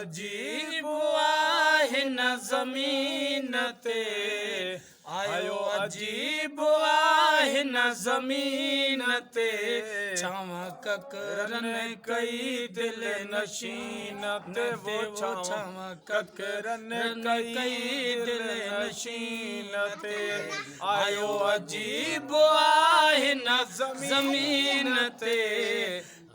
अजीब आहे न ज़मीन ते, आयो अजीब आहे न ज़मीन ते, छांव ककरन कई दिल नशीन ते, वो छांव ककरन कई दिल नशीन ते, आयो अजीब आहे न ज़मीन ते,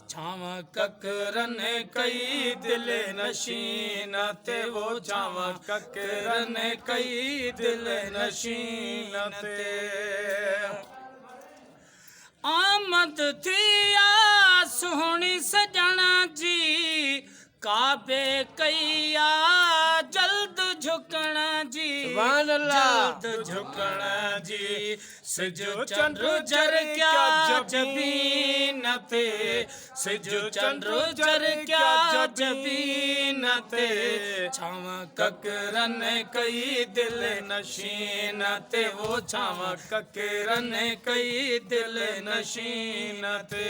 छांव ककरन कई दिल नशीन ते, वो छांव ककरन कई दिल नशीन ते। आमद थी आ सोहणी सजना जी, काबे कईया जल्द झुकण जी, जल्द झुकण जी, सिज चंद्र जर क्या जबीन ते, सिज चंद्र जर क्या जबीन ते, छांव ककरन कई दिल नशीन ते, वो छांव ककरन कई दिल नशीन ते,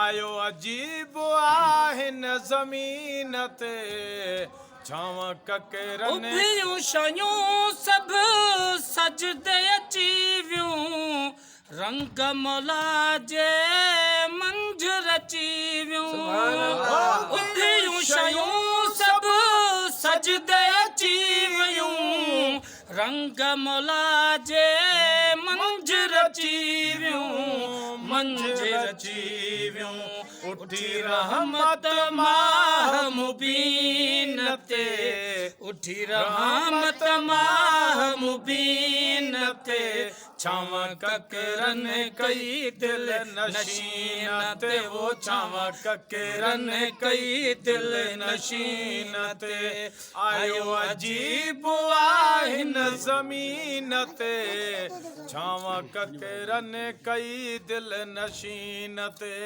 आयो अजीब आहे न ज़मीन ते, छांव ककरन उभियूं शयूं सभु सजदे अची वियूं, रंग मौला जे मंझ रची वियूं, उभियूं शयूं सभु सजदे अची वियूं, रंग मौला जे मंझ रची वियूं, मंझ रची वियूं, उठी रहमत माह मुबीन ते, उठी रहमत माह मुबीन ते, छांव ककरन कई दिल नशीन ते, वो छांव ककरन कई दिल नशीन ते, आयो अजीब आहे न ज़मीन ते, छांव ककरन कई दिल नशीन ते।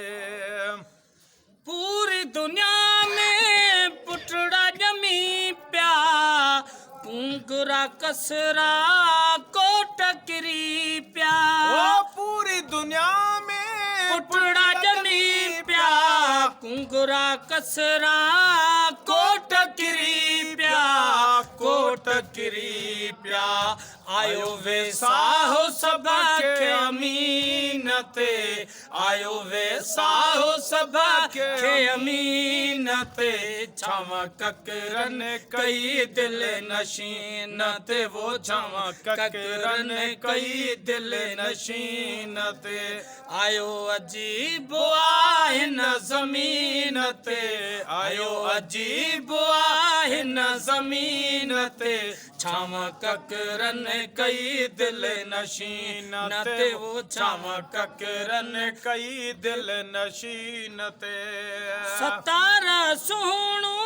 पूरी दुनिया में पुटड़ा जमी प्या, पुंगरा कसरा कोट किरी प्या, पूरी दुनिया में पुटड़ा जमी प्या, पुंगरा कसरा कोट किरी प्या, कोट किरी प्या, आयो वे साहो सबा के अमीन ते, आयो वे साहो सबा के अमीन ते, छांव ककरन कई दिल नशीन ते, वो छांव ककरन कई दिल नशीन ते, आयो अजीब आहे न ज़मीन ते, आयो अजीब आहे न ज़मीन ते, छांव ककरन कई दिल नशीन ते, वो छांव ककरन कई दिल नशीन ते। सतार सुहणू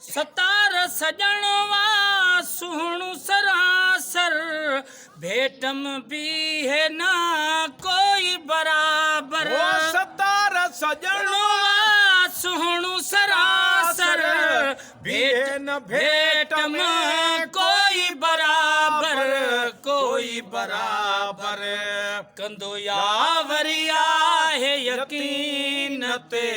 सतार सजणवा सुहणू सरासर, भेटम भी है ना कोई बराबर, सतार सजणवा सुहणू सरासर, भेटम कोई बराबर, कोई बराबर, कंदो यावरी आहे यकीन ते,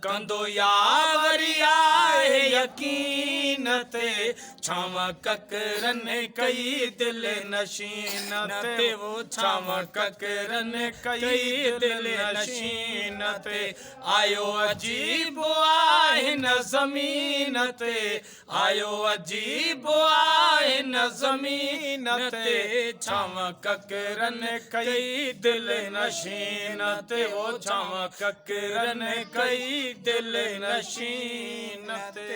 कंदो यावरी आहे यकीन ते, छांव ककरन कई दिल नशीन ते, वो छांव ककरन कई दिल नशीन ते, आयो अजीब आहे न ज़मीन ते, आयो अजीब आहे न ज़मीन ते, छांव ककरन कई दिल नशीन ते, वो छांव ककरन कई दिल नशीन ते।